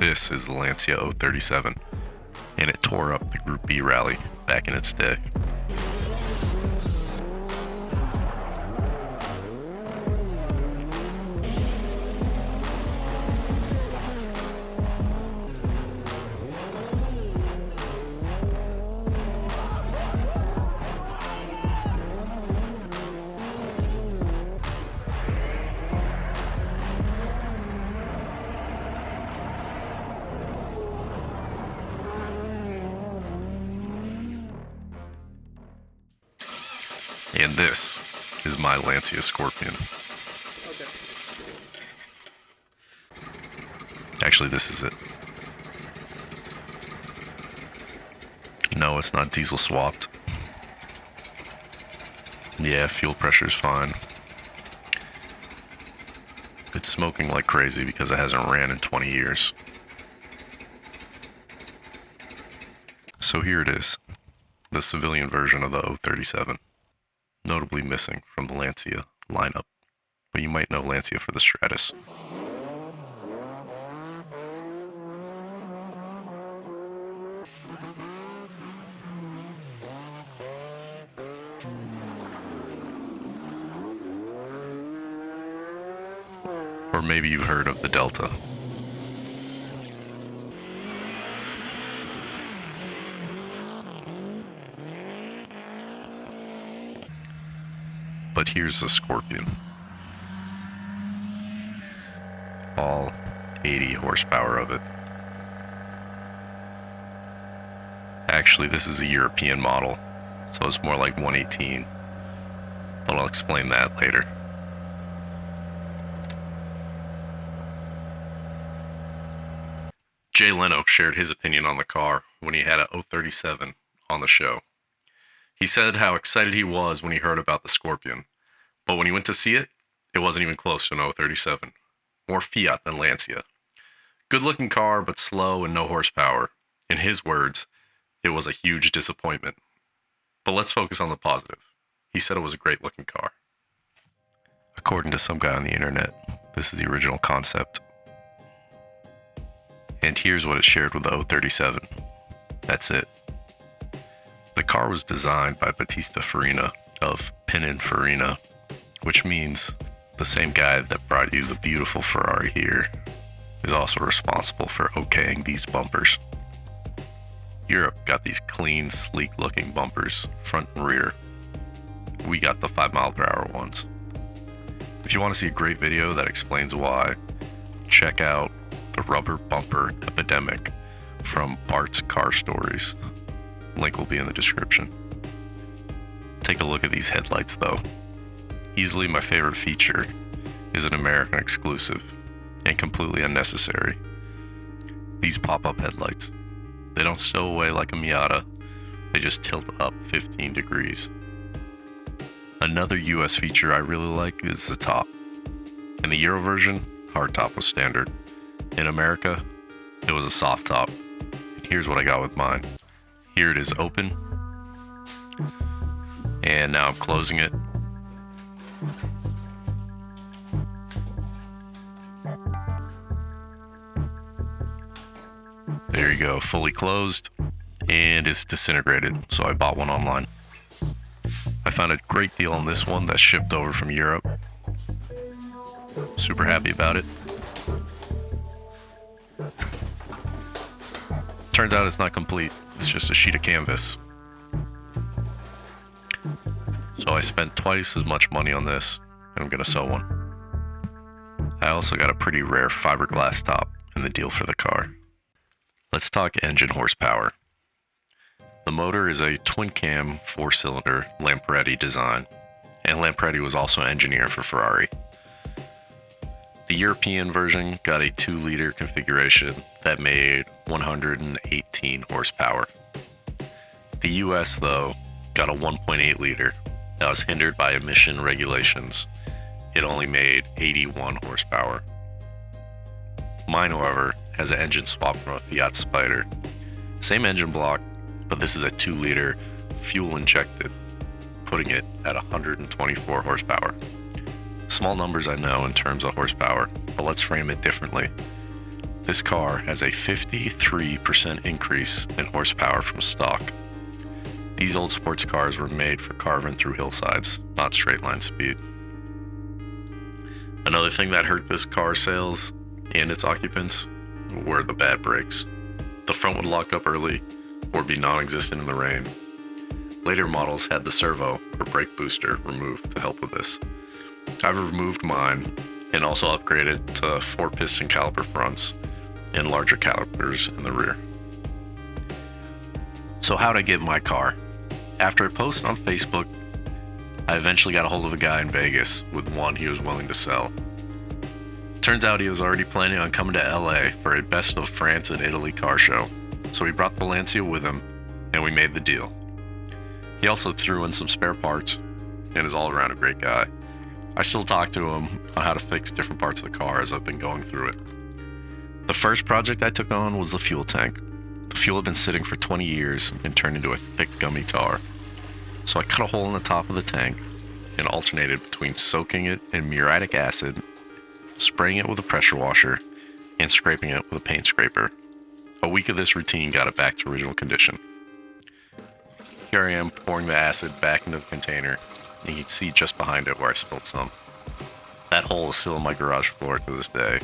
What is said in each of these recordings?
This is the Lancia O37, and it tore up the Group B rally back in its day. And this is my Lancia Scorpion. Okay. Actually, this is it. No, it's not diesel swapped. Yeah, fuel pressure's fine. It's smoking like crazy because it hasn't ran in 20 years. So here it is, the civilian version of the O37. Notably missing from the Lancia lineup, but you might know Lancia for the Stratus. Or maybe you've heard of the Delta. But here's the Scorpion. All 80 horsepower of it. Actually, this is a European model, so it's more like 118. But I'll explain that later. Jay Leno shared his opinion on the car when he had an O37 on the show. He said how excited he was when he heard about the Scorpion, but when he went to see it, it wasn't even close to an O37. More Fiat than Lancia. Good looking car, but slow and no horsepower. In his words, it was a huge disappointment. But let's focus on the positive. He said it was a great looking car. According to some guy on the internet, this is the original concept. And here's what it shared with the O37. That's it. The car was designed by Battista Farina of Pininfarina, which means the same guy that brought you the beautiful Ferrari here is also responsible for okaying these bumpers. Europe got these clean, sleek looking bumpers, front and rear. We got the 5 mph ones. If you want to see a great video that explains why, check out the rubber bumper epidemic from Bart's Car Stories. Link will be in the description. Take a look at these headlights though. Easily my favorite feature is an American exclusive and completely unnecessary. These pop-up headlights. They don't stow away like a Miata, they just tilt up 15 degrees. Another US feature I really like is the top. In the Euro version, hardtop was standard. In America, it was a soft top. And here's what I got with mine. Here it is open, and now I'm closing it. There you go, fully closed, and it's disintegrated, so I bought one online. I found a great deal on this one that shipped over from Europe. Super happy about it. Turns out it's not complete. It's just a sheet of canvas. So I spent twice as much money on this, and I'm gonna sew one. I also got a pretty rare fiberglass top in the deal for the car. Let's talk engine horsepower. The motor is a twin-cam 4-cylinder Lampredi design, and Lampredi was also an engineer for Ferrari. The European version got a 2-liter configuration that made 118 horsepower. The US, though, got a 1.8 liter that was hindered by emission regulations. It only made 81 horsepower. Mine, however, has an engine swap from a Fiat Spider. Same engine block, but this is a 2-liter fuel injected, putting it at 124 horsepower. Small numbers I know in terms of horsepower, but let's frame it differently. This car has a 53% increase in horsepower from stock. These old sports cars were made for carving through hillsides, not straight line speed. Another thing that hurt this car's sales and its occupants were the bad brakes. The front would lock up early or be non-existent in the rain. Later models had the servo or brake booster removed to help with this. I've removed mine and also upgraded to 4-piston caliper fronts and larger calipers in the rear. So how'd I get my car? After I posted on Facebook, I eventually got a hold of a guy in Vegas with one he was willing to sell. Turns out he was already planning on coming to LA for a Best of France and Italy car show, so he brought the Lancia with him and we made the deal. He also threw in some spare parts and is all around a great guy. I still talk to him on how to fix different parts of the car as I've been going through it. The first project I took on was the fuel tank. The fuel had been sitting for 20 years and turned into a thick gummy tar. So I cut a hole in the top of the tank and alternated between soaking it in muriatic acid, spraying it with a pressure washer, and scraping it with a paint scraper. A week of this routine got it back to original condition. Here I am pouring the acid back into the container, and you can see just behind it where I spilled some. That hole is still in my garage floor to this day,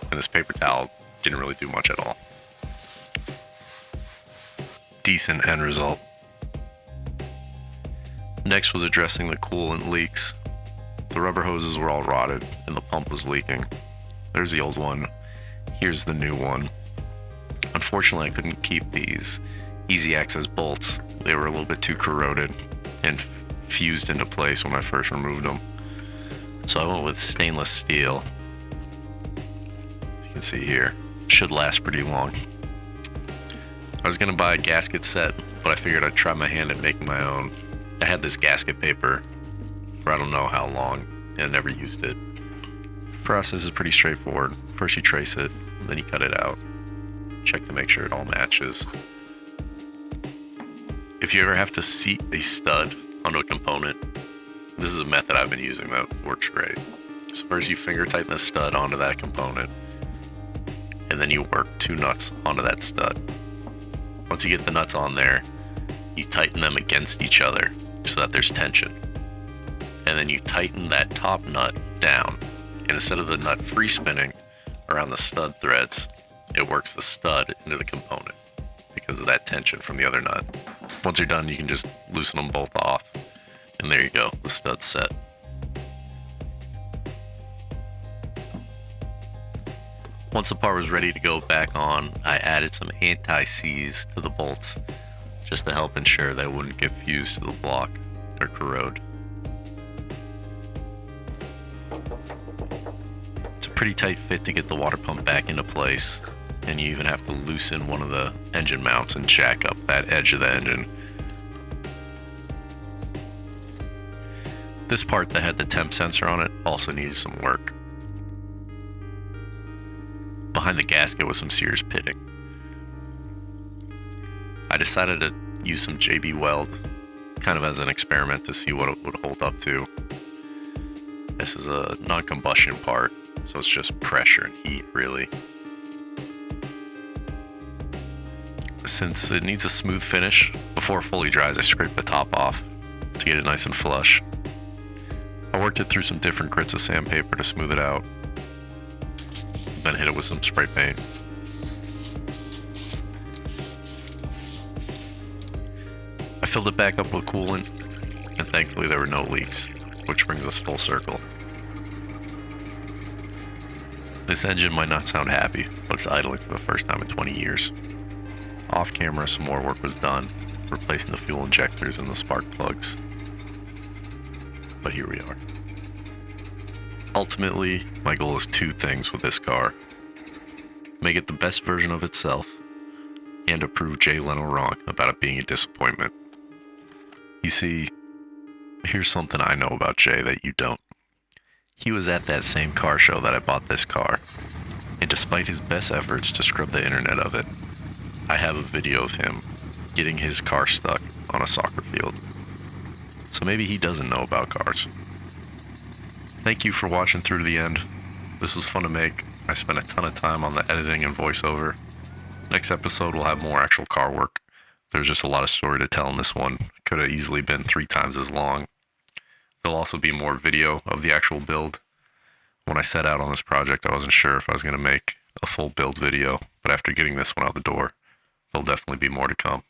and this paper towel didn't really do much at all. Decent end result. Next was addressing the coolant leaks. The rubber hoses were all rotted and the pump was leaking. There's the old one. Here's the new one. Unfortunately, I couldn't keep these easy access bolts. They were a little bit too corroded and fused into place when I first removed them. So I went with stainless steel. As you can see here, should last pretty long. I was gonna buy a gasket set, but I figured I'd try my hand at making my own. I had this gasket paper for I don't know how long and I never used it. The process is pretty straightforward. First you trace it, then you cut it out. Check to make sure it all matches. If you ever have to seat a stud onto a component, this is a method I've been using that works great. So first you finger tighten the stud onto that component, and then you work 2 nuts onto that stud. Once you get the nuts on there, you tighten them against each other so that there's tension. And then you tighten that top nut down. And instead of the nut free spinning around the stud threads, it works the stud into the component because of that tension from the other nut. Once you're done, you can just loosen them both off. And there you go, the stud's set. Once the part was ready to go back on, I added some anti-seize to the bolts just to help ensure they wouldn't get fused to the block or corrode. It's a pretty tight fit to get the water pump back into place, and you even have to loosen one of the engine mounts and jack up that edge of the engine. This part that had the temp sensor on it also needed some work. Behind the gasket was some serious pitting. I decided to use some JB Weld kind of as an experiment to see what it would hold up to. This is a non-combustion part, so it's just pressure and heat really. Since it needs a smooth finish, before it fully dries I scrape the top off to get it nice and flush. I worked it through some different grits of sandpaper to smooth it out, then hit it with some spray paint. I filled it back up with coolant, and thankfully there were no leaks, which brings us full circle. This engine might not sound happy, but it's idling for the first time in 20 years. Off camera, some more work was done, replacing the fuel injectors and the spark plugs. But here we are. Ultimately, my goal is 2 things with this car. Make it the best version of itself, and to prove Jay Leno wrong about it being a disappointment. You see, here's something I know about Jay that you don't. He was at that same car show that I bought this car, and despite his best efforts to scrub the internet of it, I have a video of him getting his car stuck on a soccer field. So maybe he doesn't know about cars. Thank you for watching through to the end. This was fun to make. I spent a ton of time on the editing and voiceover. Next episode will have more actual car work. There's just a lot of story to tell in this one. Could have easily been 3 times as long. There'll also be more video of the actual build. When I set out on this project, I wasn't sure if I was going to make a full build video, but after getting this one out the door, there'll definitely be more to come.